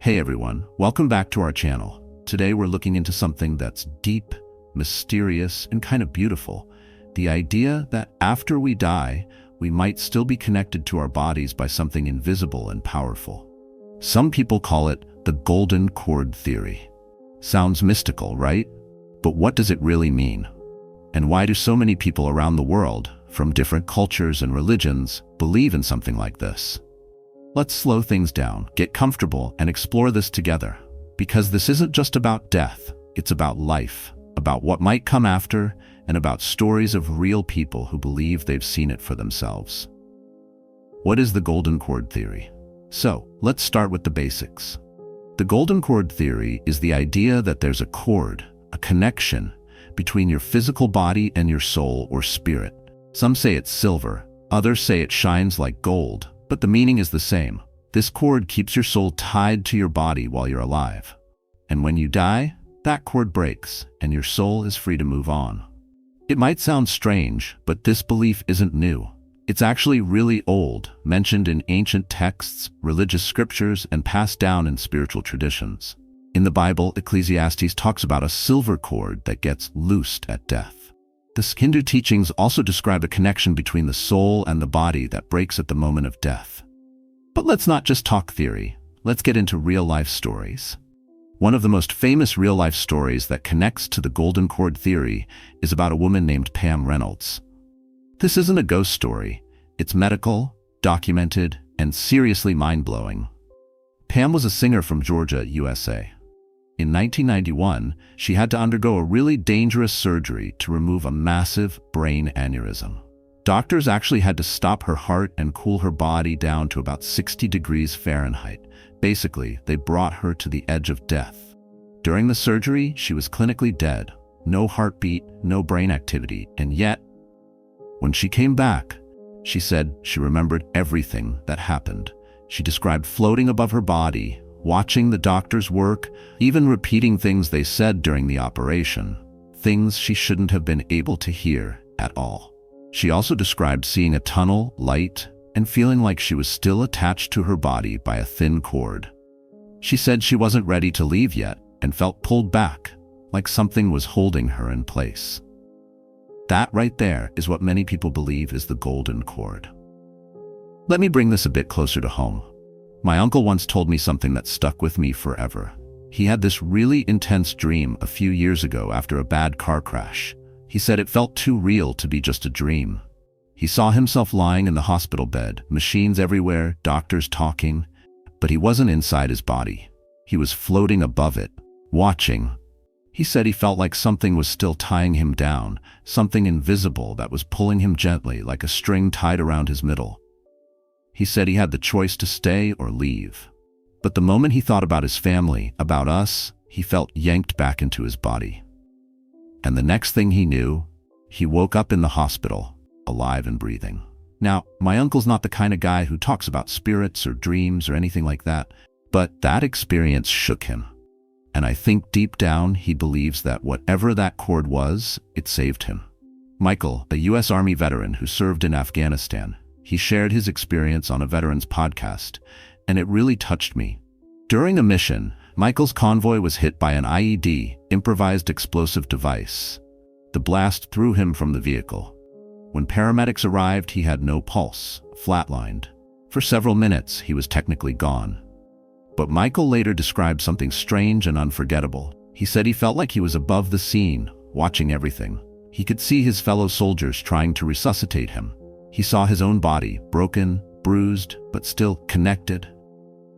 Hey everyone, welcome back to our channel. Today we're looking into something that's deep, mysterious, and kind of beautiful. The idea that after we die, we might still be connected to our bodies by something invisible and powerful. Some people call it the golden cord theory. Sounds mystical, right? But what does it really mean? And why do so many people around the world, from different cultures and religions, believe in something like this? Let's slow things down, get comfortable, and explore this together. Because this isn't just about death, it's about life, about what might come after, and about stories of real people who believe they've seen it for themselves. What is the golden cord theory? So, let's start with the basics. The golden cord theory is the idea that there's a cord, a connection, between your physical body and your soul or spirit. Some say it's silver, others say it shines like gold, but the meaning is the same. This cord keeps your soul tied to your body while you're alive. And when you die, that cord breaks, and your soul is free to move on. It might sound strange, but this belief isn't new. It's actually really old, mentioned in ancient texts, religious scriptures, and passed down in spiritual traditions. In the Bible, Ecclesiastes talks about a silver cord that gets loosed at death. The Hindu teachings also describe a connection between the soul and the body that breaks at the moment of death. But let's not just talk theory, let's get into real-life stories. One of the most famous real-life stories that connects to the golden cord theory is about a woman named Pam Reynolds. This isn't a ghost story, it's medical, documented, and seriously mind-blowing. Pam was a singer from Georgia, USA. In 1991, she had to undergo a really dangerous surgery to remove a massive brain aneurysm. Doctors actually had to stop her heart and cool her body down to about 60 degrees Fahrenheit. Basically, they brought her to the edge of death. During the surgery, she was clinically dead. No heartbeat, no brain activity, and yet, when she came back, she said she remembered everything that happened. She described floating above her body, watching the doctors work, even repeating things they said during the operation, things she shouldn't have been able to hear at all. She also described seeing a tunnel, light, and feeling like she was still attached to her body by a thin cord. She said she wasn't ready to leave yet and felt pulled back, like something was holding her in place. That right there is what many people believe is the golden cord. Let me bring this a bit closer to home. My uncle once told me something that stuck with me forever. He had this really intense dream a few years ago after a bad car crash. He said it felt too real to be just a dream. He saw himself lying in the hospital bed, machines everywhere, doctors talking, but he wasn't inside his body. He was floating above it, watching. He said he felt like something was still tying him down, something invisible that was pulling him gently like a string tied around his middle. He said he had the choice to stay or leave. But the moment he thought about his family, about us, he felt yanked back into his body. And the next thing he knew, he woke up in the hospital, alive and breathing. Now, my uncle's not the kind of guy who talks about spirits or dreams or anything like that, but that experience shook him. And I think deep down he believes that whatever that cord was, it saved him. Michael, a U.S. Army veteran who served in Afghanistan, he shared his experience on a veteran's podcast, and it really touched me. During a mission, Michael's convoy was hit by an IED, improvised explosive device. The blast threw him from the vehicle. When paramedics arrived, he had no pulse, flatlined. For several minutes, he was technically gone. But Michael later described something strange and unforgettable. He said he felt like he was above the scene, watching everything. He could see his fellow soldiers trying to resuscitate him. He saw his own body, broken, bruised, but still connected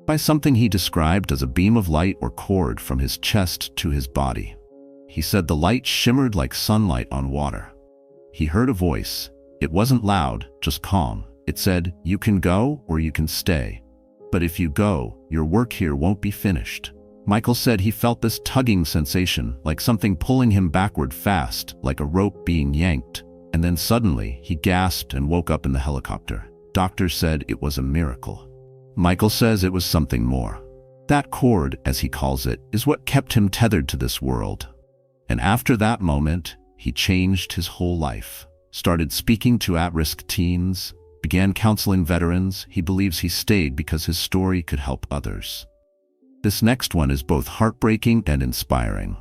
by something he described as a beam of light or cord from his chest to his body. He said the light shimmered like sunlight on water. He heard a voice. It wasn't loud, just calm. It said, "You can go or you can stay. But if you go, your work here won't be finished." Michael said he felt this tugging sensation, like something pulling him backward fast, like a rope being yanked. And then suddenly, he gasped and woke up in the helicopter. Doctors said it was a miracle. Michael says it was something more. That cord, as he calls it, is what kept him tethered to this world. And after that moment, he changed his whole life. Started speaking to at-risk teens, began counseling veterans. He believes he stayed because his story could help others. This next one is both heartbreaking and inspiring.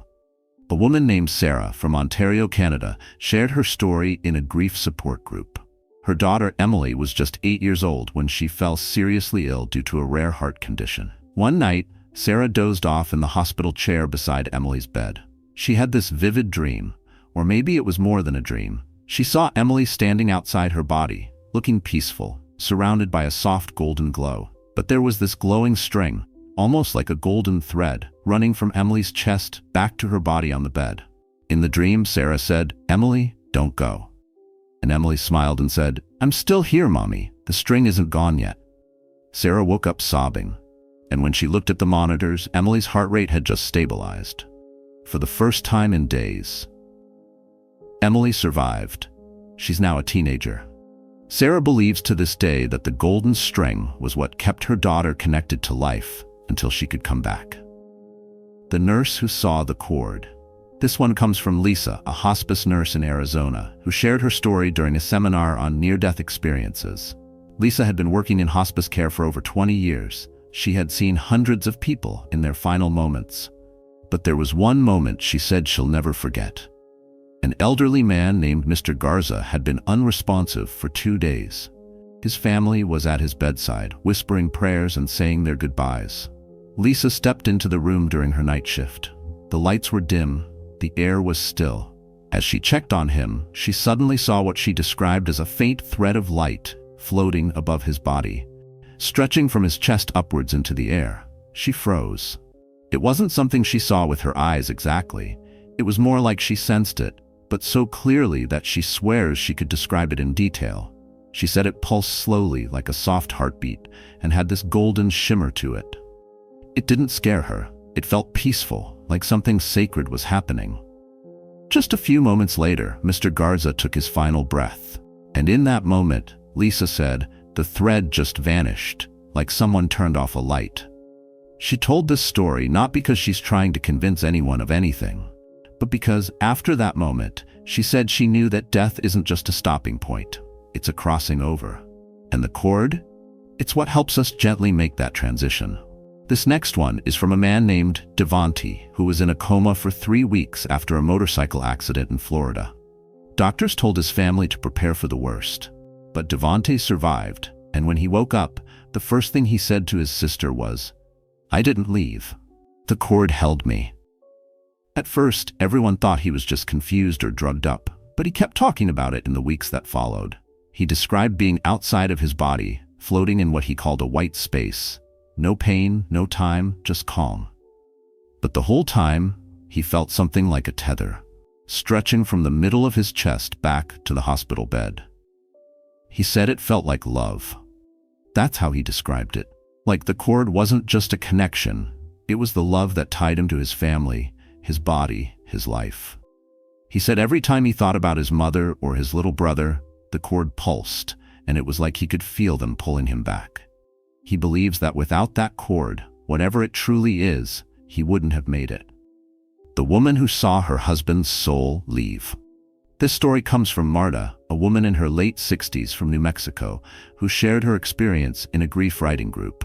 A woman named Sarah from Ontario, Canada, shared her story in a grief support group. Her daughter Emily was just 8 years old when she fell seriously ill due to a rare heart condition. One night, Sarah dozed off in the hospital chair beside Emily's bed. She had this vivid dream, or maybe it was more than a dream. She saw Emily standing outside her body, looking peaceful, surrounded by a soft golden glow. But there was this glowing string, almost like a golden thread, running from Emily's chest back to her body on the bed. In the dream, Sarah said, "Emily, don't go." And Emily smiled and said, "I'm still here, Mommy. The string isn't gone yet." Sarah woke up sobbing, and when she looked at the monitors, Emily's heart rate had just stabilized. For the first time in days, Emily survived. She's now a teenager. Sarah believes to this day that the golden string was what kept her daughter connected to life until she could come back. The nurse who saw the cord. This one comes from Lisa, a hospice nurse in Arizona, who shared her story during a seminar on near-death experiences. Lisa had been working in hospice care for over 20 years. She had seen hundreds of people in their final moments. But there was one moment she said she'll never forget. An elderly man named Mr. Garza had been unresponsive for 2 days. His family was at his bedside, whispering prayers and saying their goodbyes. Lisa stepped into the room during her night shift. The lights were dim, the air was still. As she checked on him, she suddenly saw what she described as a faint thread of light floating above his body, stretching from his chest upwards into the air. She froze. It wasn't something she saw with her eyes exactly. It was more like she sensed it, but so clearly that she swears she could describe it in detail. She said it pulsed slowly like a soft heartbeat and had this golden shimmer to it. It didn't scare her. It felt peaceful, like something sacred was happening. Just a few moments later, Mr. Garza took his final breath. And in that moment, Lisa said, the thread just vanished, like someone turned off a light. She told this story not because she's trying to convince anyone of anything, but because after that moment, she said she knew that death isn't just a stopping point. It's a crossing over. And the cord? It's what helps us gently make that transition. This next one is from a man named Devonte, who was in a coma for 3 weeks after a motorcycle accident in Florida. Doctors told his family to prepare for the worst, but Devonte survived, and when he woke up, the first thing he said to his sister was, "I didn't leave. The cord held me." At first, everyone thought he was just confused or drugged up, but he kept talking about it in the weeks that followed. He described being outside of his body, floating in what he called a white space. No pain, no time, just calm. But the whole time, he felt something like a tether, stretching from the middle of his chest back to the hospital bed. He said it felt like love. That's how he described it. Like the cord wasn't just a connection, it was the love that tied him to his family, his body, his life. He said every time he thought about his mother or his little brother, the cord pulsed, and it was like he could feel them pulling him back. He believes that without that cord, whatever it truly is, he wouldn't have made it. The woman who saw her husband's soul leave. This story comes from Marta, a woman in her late 60s from New Mexico, who shared her experience in a grief writing group.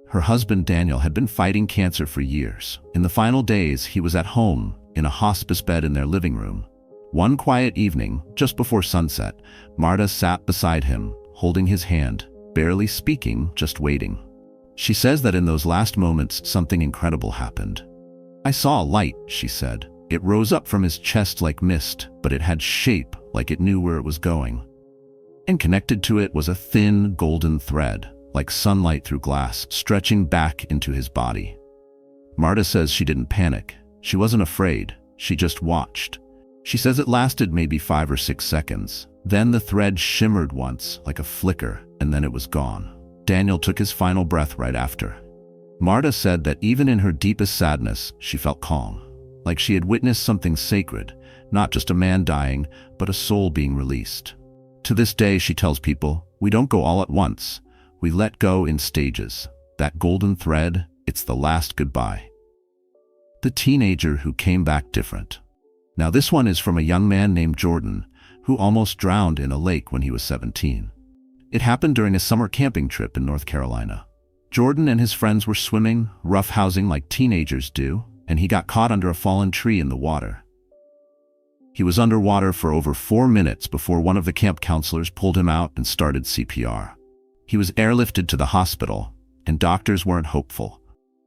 Her husband Daniel had been fighting cancer for years. In the final days, he was at home, in a hospice bed in their living room. One quiet evening, just before sunset, Marta sat beside him, holding his hand, barely speaking, just waiting. She says that in those last moments, something incredible happened. "I saw a light," she said. "It rose up from his chest like mist, but it had shape, like it knew where it was going. And connected to it was a thin, golden thread, like sunlight through glass, stretching back into his body." Marta says she didn't panic. She wasn't afraid. She just watched. She says it lasted maybe 5 or 6 seconds. Then the thread shimmered once, like a flicker, and then it was gone. Daniel took his final breath right after. Marta said that even in her deepest sadness, she felt calm, like she had witnessed something sacred, not just a man dying, but a soul being released. To this day, she tells people, we don't go all at once. We let go in stages. That golden thread, it's the last goodbye. The teenager who came back different. Now this one is from a young man named Jordan, who almost drowned in a lake when he was 17. It happened during a summer camping trip in North Carolina. Jordan and his friends were swimming, roughhousing like teenagers do, and he got caught under a fallen tree in the water. He was underwater for over 4 minutes before one of the camp counselors pulled him out and started CPR. He was airlifted to the hospital, and doctors weren't hopeful.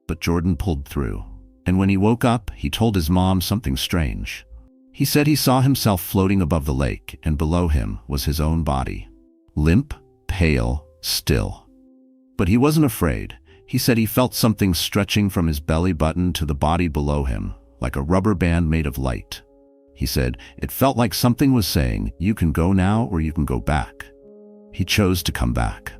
But Jordan pulled through, and when he woke up, he told his mom something strange. He said he saw himself floating above the lake, and below him was his own body. Limp, pale, still. But he wasn't afraid. He said he felt something stretching from his belly button to the body below him, like a rubber band made of light. He said it felt like something was saying, "You can go now or you can go back." He chose to come back.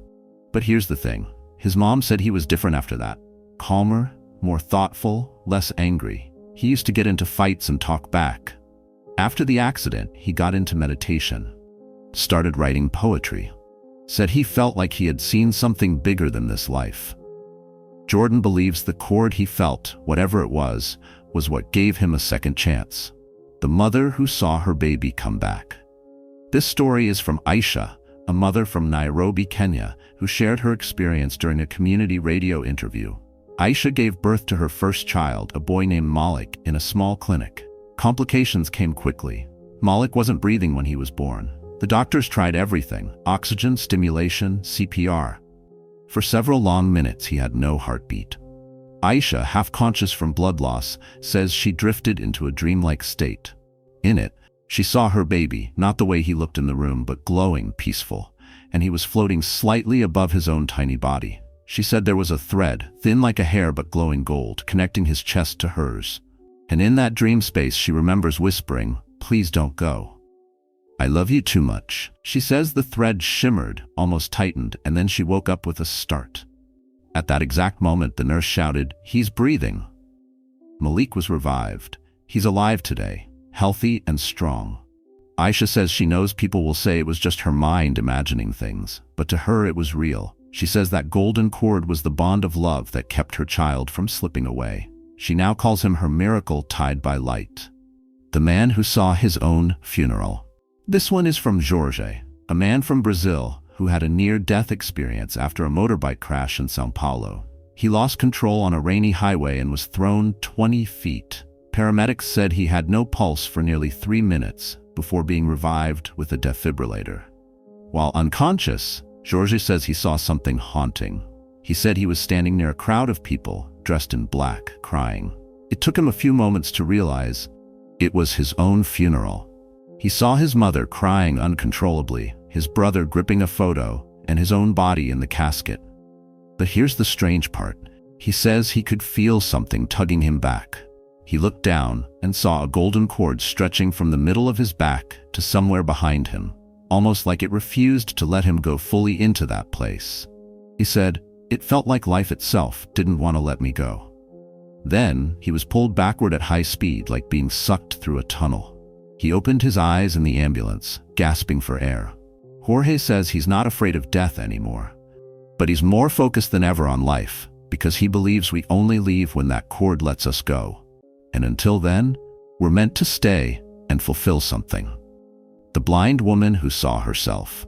But here's the thing. His mom said he was different after that. Calmer, more thoughtful, less angry. He used to get into fights and talk back. After the accident, he got into meditation. Started writing poetry. Said he felt like he had seen something bigger than this life. Jordan believes the cord he felt, whatever it was what gave him a second chance. The mother who saw her baby come back. This story is from Aisha, a mother from Nairobi, Kenya, who shared her experience during a community radio interview. Aisha gave birth to her first child, a boy named Malik, in a small clinic. Complications came quickly. Malik wasn't breathing when he was born. The doctors tried everything: oxygen, stimulation, CPR. For several long minutes, he had no heartbeat. Aisha, half conscious from blood loss, says she drifted into a dreamlike state. In it, she saw her baby, not the way he looked in the room, but glowing, peaceful, and he was floating slightly above his own tiny body. She said there was a thread, thin like a hair but glowing gold, connecting his chest to hers. And in that dream space, she remembers whispering, "Please don't go. I love you too much." She says the thread shimmered, almost tightened, and then she woke up with a start. At that exact moment, the nurse shouted, "He's breathing." Malik was revived. He's alive today, healthy and strong. Aisha says she knows people will say it was just her mind imagining things, but to her it was real. She says that golden cord was the bond of love that kept her child from slipping away. She now calls him her miracle tied by light. The man who saw his own funeral. This one is from Jorge, a man from Brazil who had a near-death experience after a motorbike crash in São Paulo. He lost control on a rainy highway and was thrown 20 feet. Paramedics said he had no pulse for nearly 3 minutes before being revived with a defibrillator. While unconscious, Jorge says he saw something haunting. He said he was standing near a crowd of people dressed in black, crying. It took him a few moments to realize it was his own funeral. He saw his mother crying uncontrollably, his brother gripping a photo, and his own body in the casket. But here's the strange part. He says he could feel something tugging him back. He looked down and saw a golden cord stretching from the middle of his back to somewhere behind him, almost like it refused to let him go fully into that place. He said, "It felt like life itself didn't want to let me go." Then he was pulled backward at high speed, like being sucked through a tunnel. He opened his eyes in the ambulance, gasping for air. Jorge says he's not afraid of death anymore, but he's more focused than ever on life, because he believes we only leave when that cord lets us go. And until then, we're meant to stay and fulfill something. The blind woman who saw herself.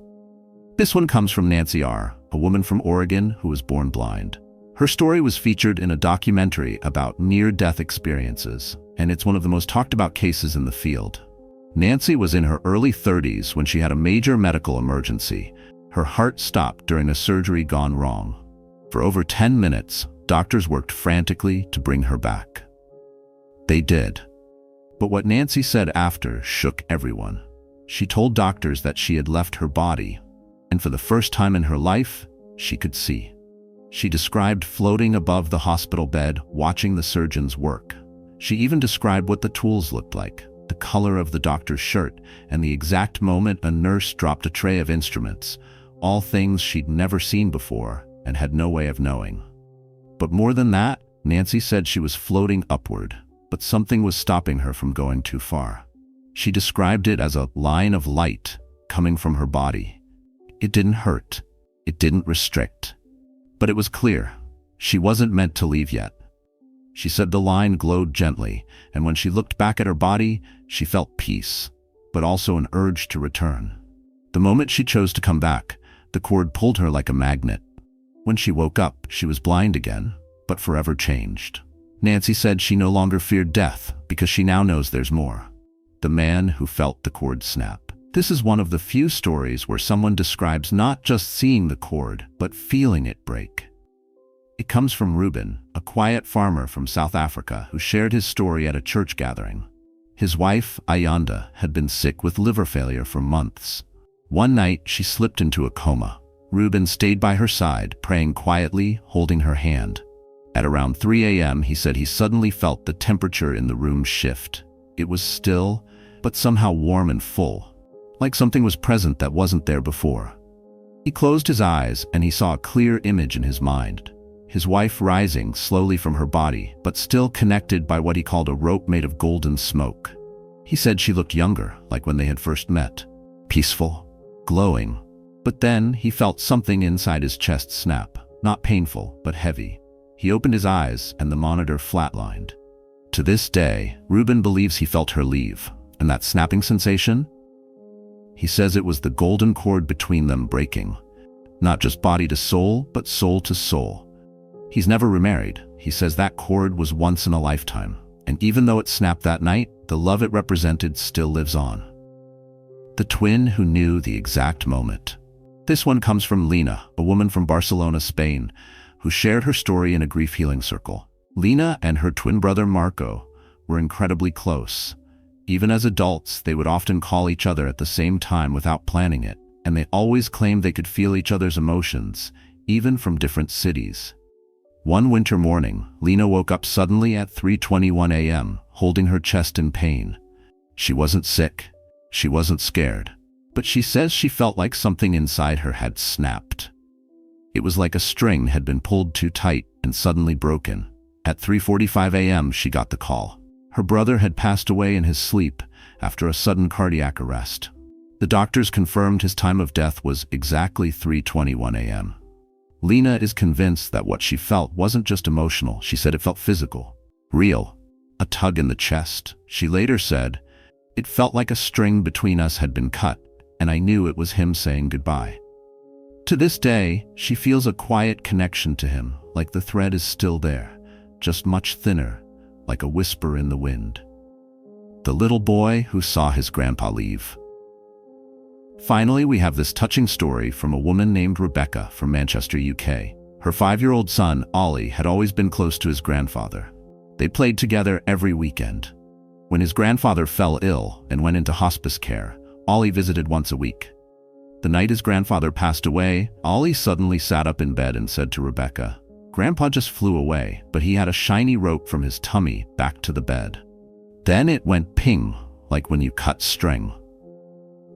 This one comes from Nancy R., a woman from Oregon who was born blind. Her story was featured in a documentary about near-death experiences, and it's one of the most talked about cases in the field. Nancy was in her early 30s when she had a major medical emergency. Her heart stopped during a surgery gone wrong. For over 10 minutes, doctors worked frantically to bring her back. They did. But what Nancy said after shook everyone. She told doctors that she had left her body, and for the first time in her life, she could see. She described floating above the hospital bed, watching the surgeons work. She even described what the tools looked like, the color of the doctor's shirt, and the exact moment a nurse dropped a tray of instruments, all things she'd never seen before and had no way of knowing. But more than that, Nancy said she was floating upward, but something was stopping her from going too far. She described it as a line of light coming from her body. It didn't hurt. It didn't restrict. But it was clear. She wasn't meant to leave yet. She said the line glowed gently, and when she looked back at her body, she felt peace, but also an urge to return. The moment she chose to come back, the cord pulled her like a magnet. When she woke up, she was blind again, but forever changed. Nancy said she no longer feared death because she now knows there's more. The man who felt the cord snap. This is one of the few stories where someone describes not just seeing the cord, but feeling it break. It comes from Reuben, a quiet farmer from South Africa who shared his story at a church gathering. His wife, Ayanda, had been sick with liver failure for months. One night, she slipped into a coma. Reuben stayed by her side, praying quietly, holding her hand. At around 3 a.m., he said he suddenly felt the temperature in the room shift. It was still, but somehow warm and full, like something was present that wasn't there before. He closed his eyes and he saw a clear image in his mind. His wife rising slowly from her body, but still connected by what he called a rope made of golden smoke. He said she looked younger, like when they had first met. Peaceful, glowing. But then he felt something inside his chest snap, not painful, but heavy. He opened his eyes and the monitor flatlined. To this day, Reuben believes he felt her leave, and that snapping sensation? He says it was the golden cord between them breaking. Not just body to soul, but soul to soul. He's never remarried. He says that cord was once in a lifetime, and even though it snapped that night, the love it represented still lives on. The twin who knew the exact moment. This one comes from Lena, a woman from Barcelona, Spain, who shared her story in a grief healing circle. Lena and her twin brother Marco were incredibly close. Even as adults, they would often call each other at the same time without planning it, and they always claimed they could feel each other's emotions, even from different cities. One winter morning, Lena woke up suddenly at 3:21 a.m., holding her chest in pain. She wasn't sick. She wasn't scared. But she says she felt like something inside her had snapped. It was like a string had been pulled too tight and suddenly broken. At 3:45 a.m., she got the call. Her brother had passed away in his sleep after a sudden cardiac arrest. The doctors confirmed his time of death was exactly 3:21 a.m. Lena is convinced that what she felt wasn't just emotional. She said it felt physical, real, a tug in the chest. She later said, "It felt like a string between us had been cut, and I knew it was him saying goodbye." To this day, she feels a quiet connection to him, like the thread is still there, just much thinner, like a whisper in the wind. The little boy who saw his grandpa leave. Finally, we have this touching story from a woman named Rebecca from Manchester, UK. Her 5-year-old son, Ollie, had always been close to his grandfather. They played together every weekend. When his grandfather fell ill and went into hospice care, Ollie visited once a week. The night his grandfather passed away, Ollie suddenly sat up in bed and said to Rebecca, "Grandpa just flew away, but he had a shiny rope from his tummy back to the bed." Then it went ping, like when you cut string.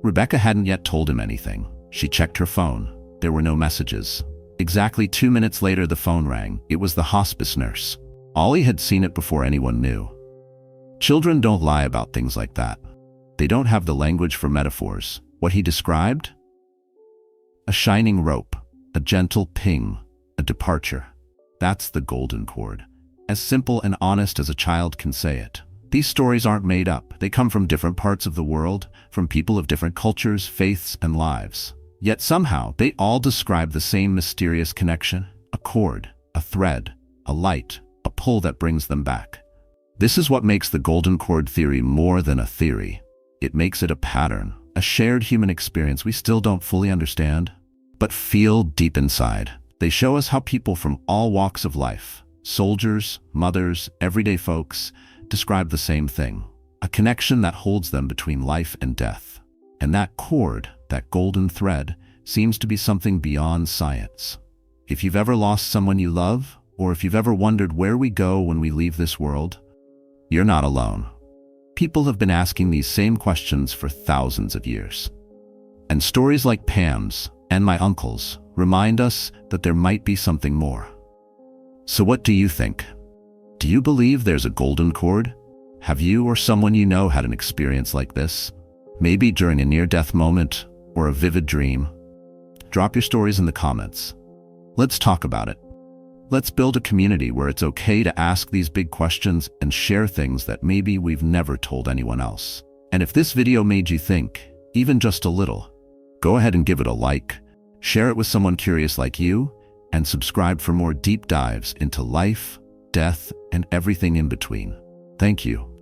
Rebecca hadn't yet told him anything. She checked her phone. There were no messages. Exactly 2 minutes later, the phone rang. It was the hospice nurse. Ollie had seen it before anyone knew. Children don't lie about things like that. They don't have the language for metaphors. What he described? A shining rope, a gentle ping, a departure. That's the golden cord. As simple and honest as a child can say it. These stories aren't made up. They come from different parts of the world, from people of different cultures, faiths, and lives. Yet somehow, they all describe the same mysterious connection. A cord, a thread, a light, a pull that brings them back. This is what makes the golden cord theory more than a theory. It makes it a pattern, a shared human experience we still don't fully understand, but feel deep inside. They show us how people from all walks of life, soldiers, mothers, everyday folks, describe the same thing. A connection that holds them between life and death. And that cord, that golden thread, seems to be something beyond science. If you've ever lost someone you love, or if you've ever wondered where we go when we leave this world, you're not alone. People have been asking these same questions for thousands of years. And stories like Pam's and my uncle's remind us that there might be something more. So what do you think? Do you believe there's a golden cord? Have you or someone you know had an experience like this? Maybe during a near-death moment or a vivid dream? Drop your stories in the comments. Let's talk about it. Let's build a community where it's okay to ask these big questions and share things that maybe we've never told anyone else. And if this video made you think, even just a little, go ahead and give it a like, share it with someone curious like you, and subscribe for more deep dives into life, death, and everything in between. Thank you.